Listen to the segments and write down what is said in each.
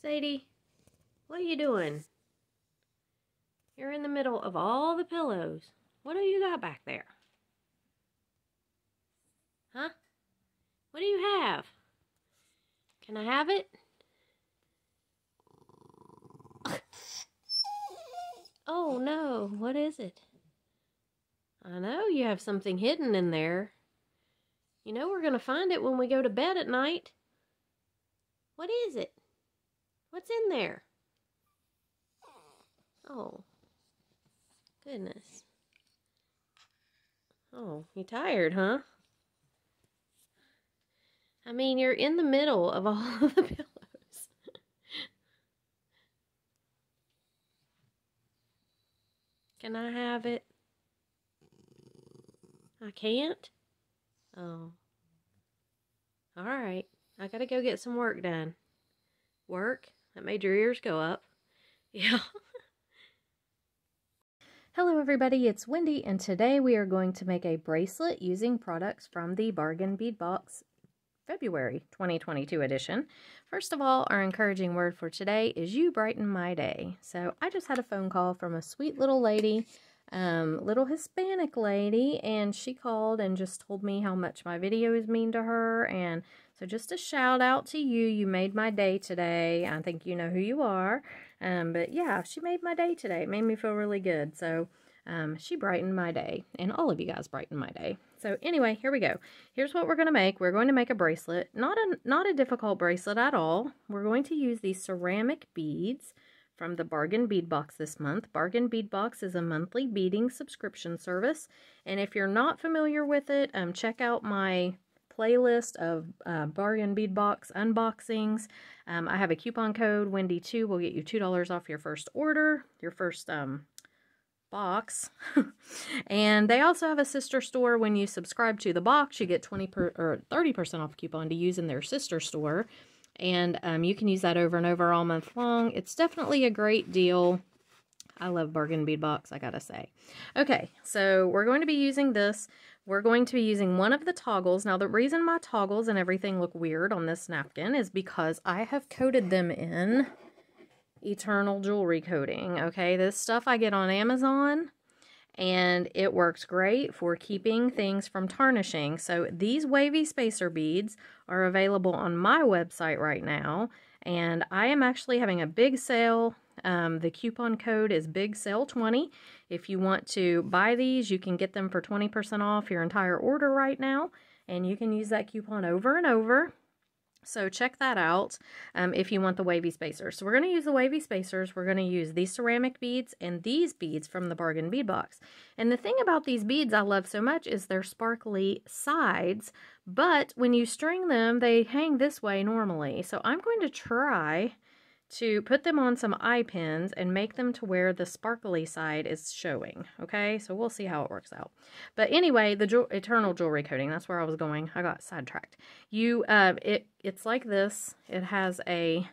Sadie, what are you doing? You're in the middle of all the pillows. What do you got back there? Huh? What do you have? Can I have it? Oh no, what is it? I know you have something hidden in there. You know we're gonna find it when we go to bed at night. What is it? What's in there? Oh, goodness. Oh, you tired, huh? I mean, you're in the middle of all of the pillows. Can I have it? I can't? Oh. Alright. I gotta go get some work done. Work? That made your ears go up. Yeah. Hello everybody, it's Wendy, and today we are going to make a bracelet using products from the Bargain Bead Box February 2022 edition. First of all, our encouraging word for today is "you brighten my day." So I just had a phone call from a sweet little lady, little Hispanic lady, and she called and just told me how much my videos mean to her. And so just a shout out to you. You made my day today. I think you know who you are. But yeah, she made my day today. It made me feel really good. So she brightened my day, and all of you guys brightened my day. So anyway, here we go. Here's what we're going to make. We're going to make a bracelet. Not a difficult bracelet at all. We're going to use these ceramic beads from the Bargain Bead Box this month. Bargain Bead Box is a monthly beading subscription service. And if you're not familiar with it, check out my playlist of Bargain Bead Box unboxings. I have a coupon code, Wendy2, will get you $2 off your first order, your first box. And they also have a sister store. When you subscribe to the box, you get 30% off coupon to use in their sister store. And you can use that over and over all month long. It's definitely a great deal. I love Bargain Bead Box, I gotta say. Okay, so we're going to be using this. We're going to be using one of the toggles. Now, the reason my toggles and everything look weird on this napkin is because I have coated them in Eternal Jewelry coating. Okay, this stuff I get on Amazon, and it works great for keeping things from tarnishing. So these wavy spacer beads are available on my website right now, and I am actually having a big sale. The coupon code is BIGSALE20. If you want to buy these, you can get them for 20% off your entire order right now, and you can use that coupon over and over. So check that out if you want the wavy spacers. So we're going to use the wavy spacers. We're going to use these ceramic beads and these beads from the Bargain Bead Box. And the thing about these beads I love so much is their sparkly sides, but when you string them, they hang this way normally. So I'm going to try to put them on some eye pins and make them to where the sparkly side is showing. Okay, so we'll see how it works out. But anyway, the Eternal Jewelry coating, that's where I was going. I got sidetracked. It's like this. It has it's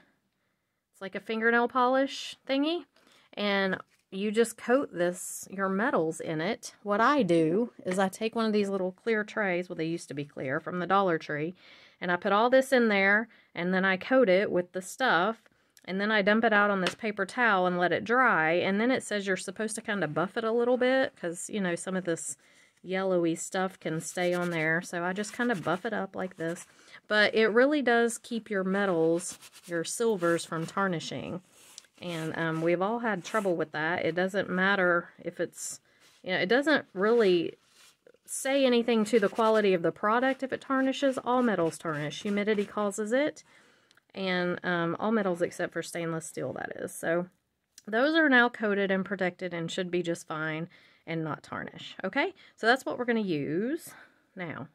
like a fingernail polish thingy, and you just coat your metals in it. What I do is I take one of these little clear trays, well, they used to be clear, from the Dollar Tree, and I put all this in there, and then I coat it with the stuff. And then I dump it out on this paper towel and let it dry. And then it says you're supposed to kind of buff it a little bit because, you know, some of this yellowy stuff can stay on there. So I just kind of buff it up like this. But it really does keep your metals, your silvers, from tarnishing. And we've all had trouble with that. It doesn't matter if it's, you know, it doesn't really say anything to the quality of the product if it tarnishes. All metals tarnish. Humidity causes it. And all metals except for stainless steel, that is. So those are now coated and protected and should be just fine and not tarnish. Okay, so that's what we're going to use now.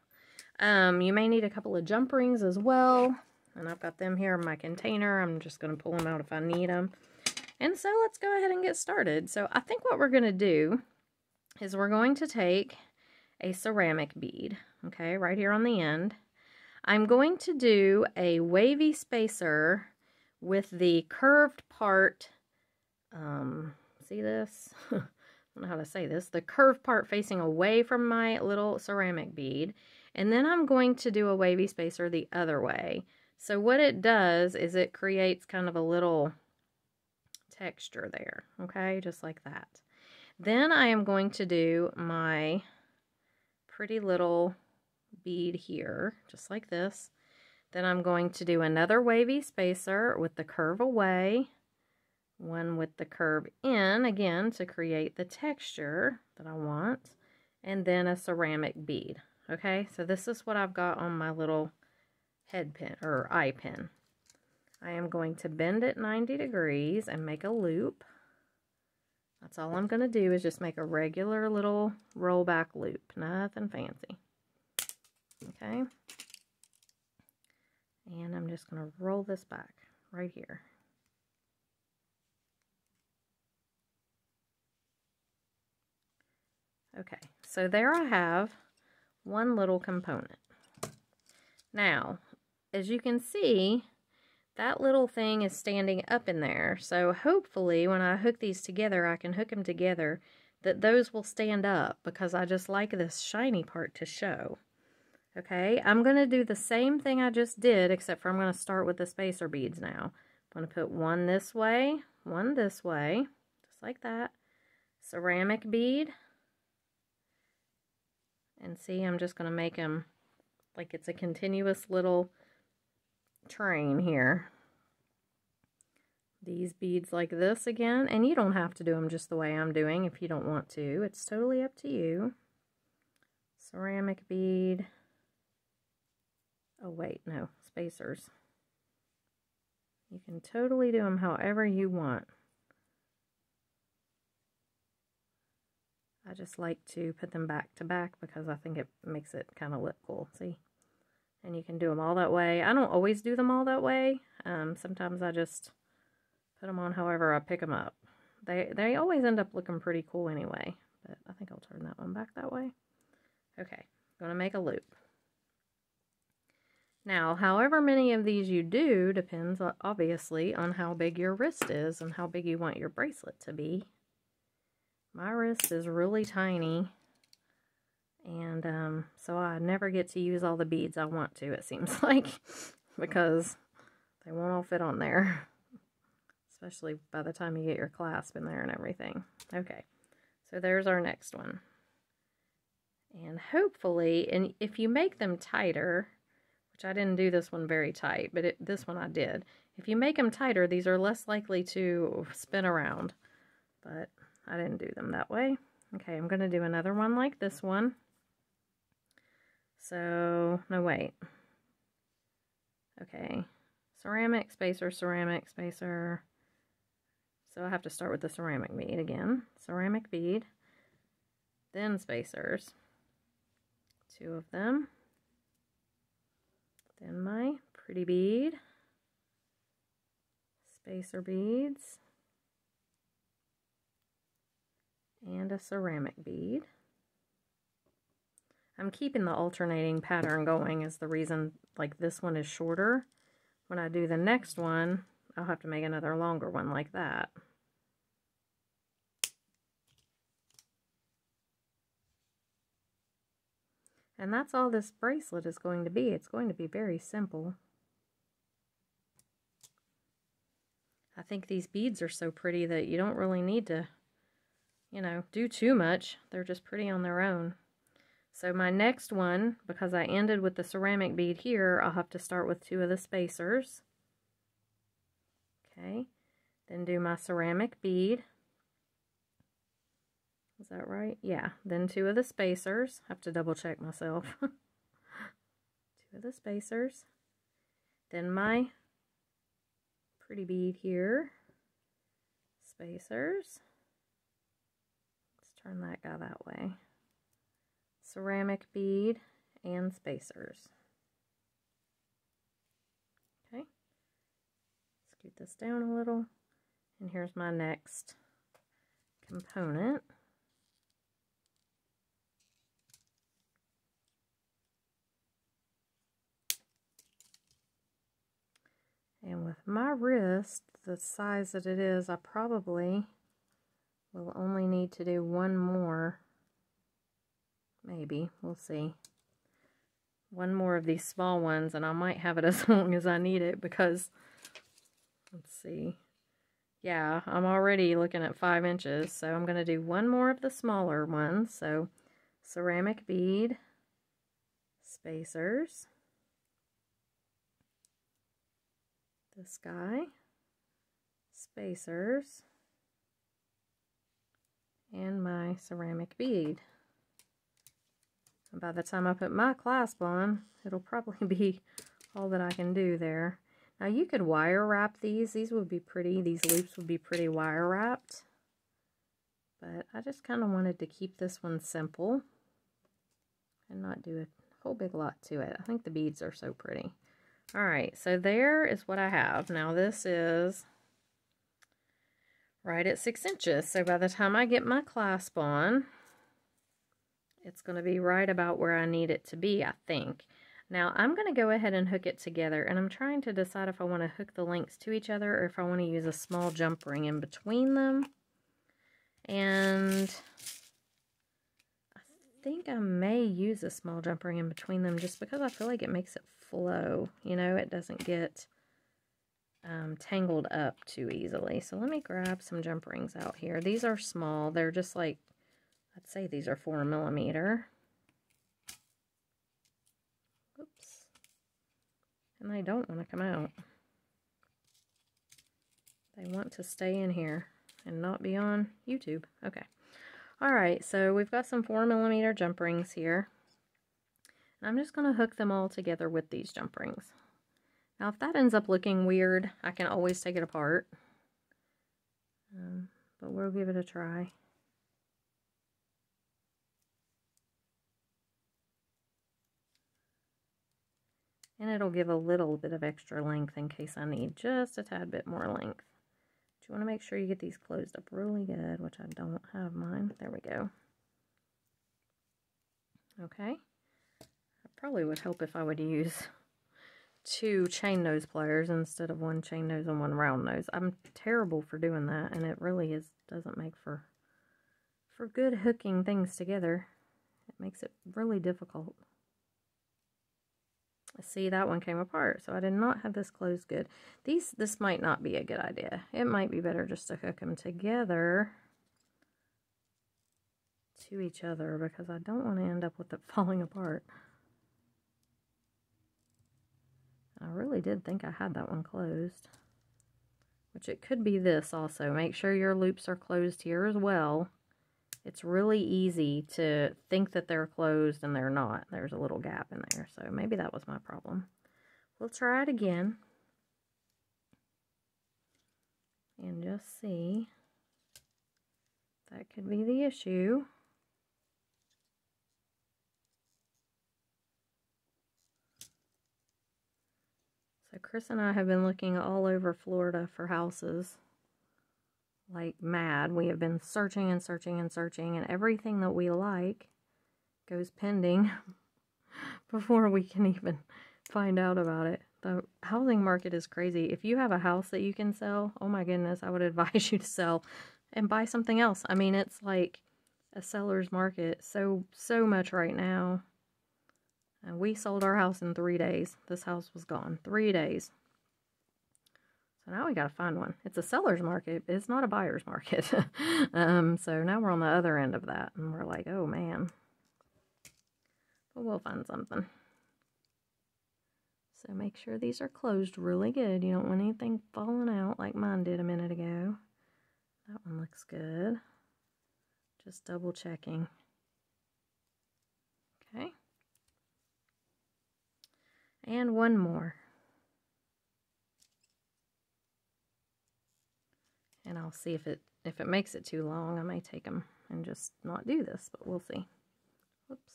You may need a couple of jump rings as well, and I've got them here in my container. I'm just going to pull them out if I need them. And so let's go ahead and get started. So I think what we're going to do is we're going to take a ceramic bead, okay, right here on the end. I'm going to do a wavy spacer with the curved part, see this? I don't know how to say this. The curved part facing away from my little ceramic bead. And then I'm going to do a wavy spacer the other way. So what it does is it creates kind of a little texture there, okay, just like that. Then I am going to do my pretty little bead here, just like this. Then I'm going to do another wavy spacer with the curve away, one with the curve in, again, to create the texture that I want, and then a ceramic bead. Okay, so this is what I've got on my little head pin, or eye pin. I am going to bend it 90 degrees and make a loop. That's all I'm going to do is just make a regular little rollback loop, nothing fancy. Okay, and I'm just going to roll this back right here. Okay, so there I have one little component. Now, as you can see, that little thing is standing up in there. So hopefully when I hook these together, I can hook them together, that those will stand up, because I just like this shiny part to show. Okay, I'm going to do the same thing I just did, except for I'm going to start with the spacer beads now. I'm going to put one this way, just like that. Ceramic bead. And see, I'm just going to make them like it's a continuous little train here. These beads like this again, and you don't have to do them just the way I'm doing if you don't want to. It's totally up to you. Ceramic bead. Oh wait, no, spacers. You can totally do them however you want. I just like to put them back to back because I think it makes it kind of look cool, see? And you can do them all that way. I don't always do them all that way. Sometimes I just put them on however I pick them up. They always end up looking pretty cool anyway, but I think I'll turn that one back that way. Okay, I'm going to make a loop. Now, however many of these you do depends obviously on how big your wrist is and how big you want your bracelet to be. My wrist is really tiny, and so I never get to use all the beads I want to, it seems like, because they won't all fit on there, especially by the time you get your clasp in there and everything. Okay, so there's our next one. And hopefully, and if you make them tighter, which I didn't do this one very tight, but this one I did. If you make them tighter, these are less likely to spin around, but I didn't do them that way. Okay, I'm going to do another one like this one. So, no, wait. Okay, ceramic, spacer, ceramic, spacer. So I have to start with the ceramic bead again. Ceramic bead, then spacers. 2 of them. Then my pretty bead, spacer beads, and a ceramic bead. I'm keeping the alternating pattern going is the reason, like this one is shorter. When I do the next one, I'll have to make another longer one like that. And that's all this bracelet is going to be. It's going to be very simple. I think these beads are so pretty that you don't really need to, you know, do too much. They're just pretty on their own. So my next one, because I ended with the ceramic bead here, I'll have to start with 2 of the spacers. Okay, then do my ceramic bead. Is that right? Yeah, then 2 of the spacers. Have to double check myself. 2 of the spacers. Then my pretty bead here. Spacers. Let's turn that guy that way. Ceramic bead and spacers. Okay. Scoot this down a little. And here's my next component. And with my wrist, the size that it is, I probably will only need to do one more. Maybe, we'll see. one more of these small ones, and I might have it as long as I need it because, let's see, yeah, I'm already looking at 5 inches, so I'm going to do one more of the smaller ones. So ceramic bead, spacers, this guy, spacers, and my ceramic bead. And by the time I put my clasp on, it'll probably be all that I can do there. Now you could wire wrap these. These would be pretty. These loops would be pretty wire wrapped. But I just kind of wanted to keep this one simple and not do a whole big lot to it. I think the beads are so pretty. Alright, so there is what I have. Now this is right at 6 inches. So by the time I get my clasp on, it's going to be right about where I need it to be, I think. Now I'm going to go ahead and hook it together, and I'm trying to decide if I want to hook the links to each other or if I want to use a small jump ring in between them. And I think I may use a small jump ring in between them just because I feel like it makes it flow. You know, it doesn't get tangled up too easily. So let me grab some jump rings out here. These are small. They're just like, I'd say these are 4 millimeter. Oops. And they don't want to come out. They want to stay in here and not be on YouTube. Okay. Alright, so we've got some 4 millimeter jump rings here. And I'm just going to hook them all together with these jump rings. Now if that ends up looking weird, I can always take it apart. But we'll give it a try. And it'll give a little bit of extra length in case I need just a tad bit more length. But you want to make sure you get these closed up really good, which I don't have mine. There we go. Okay. It probably would help if I would use 2 chain nose pliers instead of 1 chain nose and 1 round nose. I'm terrible for doing that, and it really doesn't make for good hooking things together. It makes it really difficult. See, that one came apart, so I did not have this closed good. This might not be a good idea. It might be better just to hook them together to each other because I don't want to end up with it falling apart. I really did think I had that one closed, which it could be this also. Make sure your loops are closed here as well. It's really easy to think that they're closed and they're not. There's a little gap in there, so maybe that was my problem. We'll try it again and just see. That could be the issue. So Chris and I have been looking all over Florida for houses like mad. We have been searching and searching and searching, and everything that we like goes pending before we can even find out about it. The housing market is crazy. If you have a house that you can sell, oh my goodness, I would advise you to sell and buy something else. I mean, it's like a seller's market so much right now. And we sold our house in 3 days. This house was gone. 3 days. So now we got to find one. It's a seller's market. It's not a buyer's market. So now we're on the other end of that. And we're like, oh man. But we'll find something. So make sure these are closed really good. You don't want anything falling out like mine did a minute ago. That one looks good. Just double checking. Okay. And one more. And I'll see if it makes it too long. I may take them and just not do this, but we'll see. Whoops.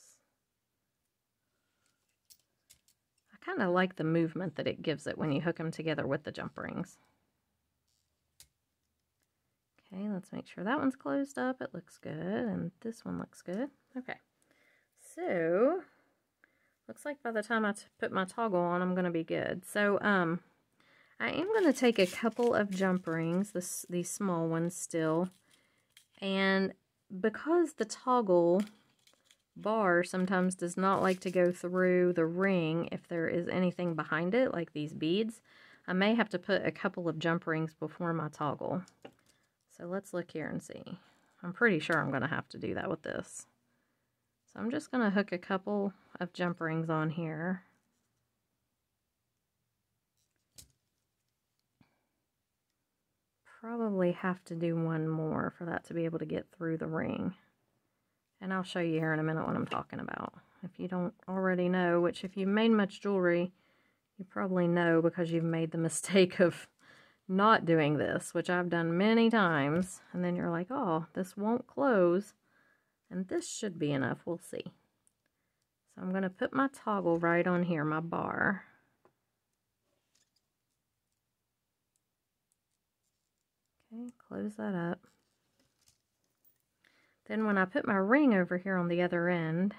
I kind of like the movement that it gives it when you hook them together with the jump rings. Okay, let's make sure that one's closed up. It looks good, and this one looks good. Okay, so looks like by the time I put my toggle on, I'm going to be good. So, I am going to take a couple of jump rings, these small ones still, and because the toggle bar sometimes does not like to go through the ring if there is anything behind it, like these beads. I may have to put a couple of jump rings before my toggle. So let's look here and see. I'm pretty sure I'm going to have to do that with this. So I'm just going to hook a couple of jump rings on here. Probably have to do one more for that to be able to get through the ring. And I'll show you here in a minute what I'm talking about. If you don't already know, which if you've made much jewelry, you probably know because you've made the mistake of not doing this, which I've done many times. And then you're like, oh, this won't close. And this should be enough. We'll see. So I'm going to put my toggle right on here, my bar. Okay, close that up. Then when I put my ring over here on the other end,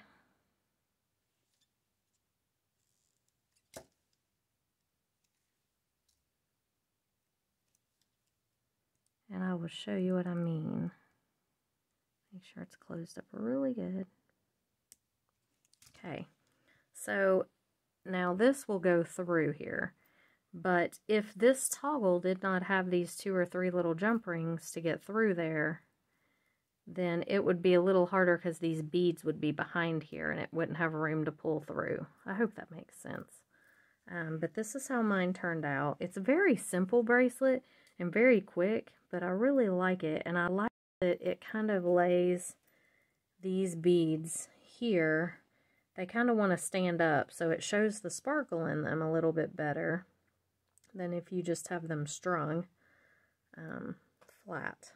and I will show you what I mean. Make sure it's closed up really good. Okay, so now this will go through here. But if this toggle did not have these 2 or 3 little jump rings to get through there, then it would be a little harder because these beads would be behind here and it wouldn't have room to pull through. I hope that makes sense. But this is how mine turned out. It's a very simple bracelet and very quick, but I really like it. And I like that it kind of lays these beads here. They kind of want to stand up, so it shows the sparkle in them a little bit better than if you just have them strung flat.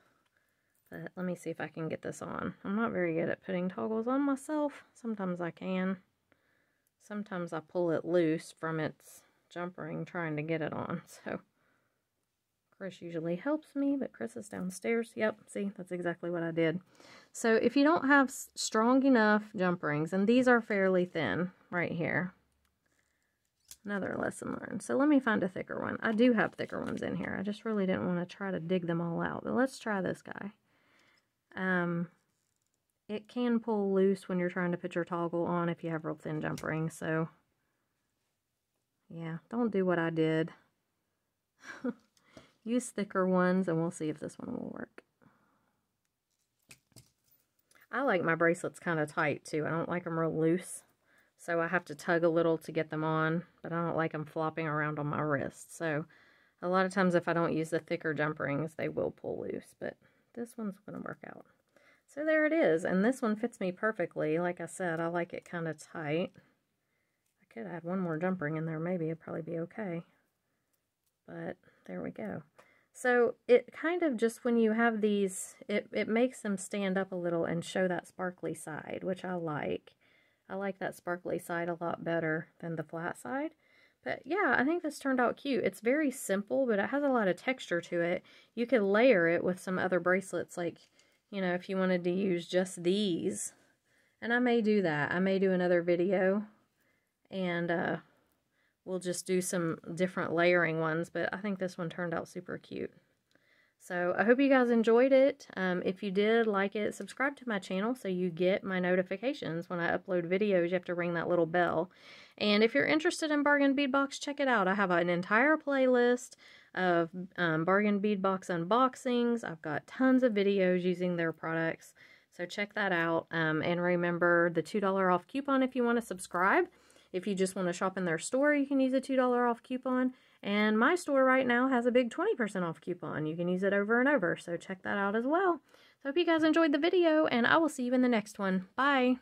But let me see if I can get this on. I'm not very good at putting toggles on myself. Sometimes I can. Sometimes I pull it loose from its jump ring trying to get it on. So Chris usually helps me, but Chris is downstairs. Yep, see, that's exactly what I did. So if you don't have strong enough jump rings, and these are fairly thin right here. Another lesson learned. So let me find a thicker one. I do have thicker ones in here. I just really didn't want to try to dig them all out. But let's try this guy. It can pull loose when you're trying to put your toggle on if you have real thin jump rings. So yeah, don't do what I did. Use thicker ones and we'll see if this one will work. I like my bracelets kind of tight too. I don't like them real loose. So I have to tug a little to get them on, but I don't like them flopping around on my wrist. So a lot of times if I don't use the thicker jump rings, they will pull loose, but this one's going to work out. So there it is, and this one fits me perfectly. Like I said, I like it kind of tight. I could add one more jump ring in there, maybe it'd probably be okay. But there we go. So it kind of just, when you have these, it makes them stand up a little and show that sparkly side, which I like. I like that sparkly side a lot better than the flat side. But yeah, I think this turned out cute. It's very simple, but it has a lot of texture to it. You could layer it with some other bracelets, like, you know, if you wanted to use just these. And I may do that. I may do another video, and we'll just do some different layering ones, but I think this one turned out super cute. So I hope you guys enjoyed it. If you did like it, subscribe to my channel so you get my notifications when I upload videos. You have to ring that little bell. And if you're interested in Bargain Bead Box, check it out. I have an entire playlist of Bargain Bead Box unboxings. I've got tons of videos using their products. So check that out. And remember the $2 off coupon if you want to subscribe. If you just want to shop in their store, you can use a $2 off coupon. And my store right now has a big 20% off coupon. You can use it over and over, so check that out as well. So I hope you guys enjoyed the video, and I will see you in the next one. Bye!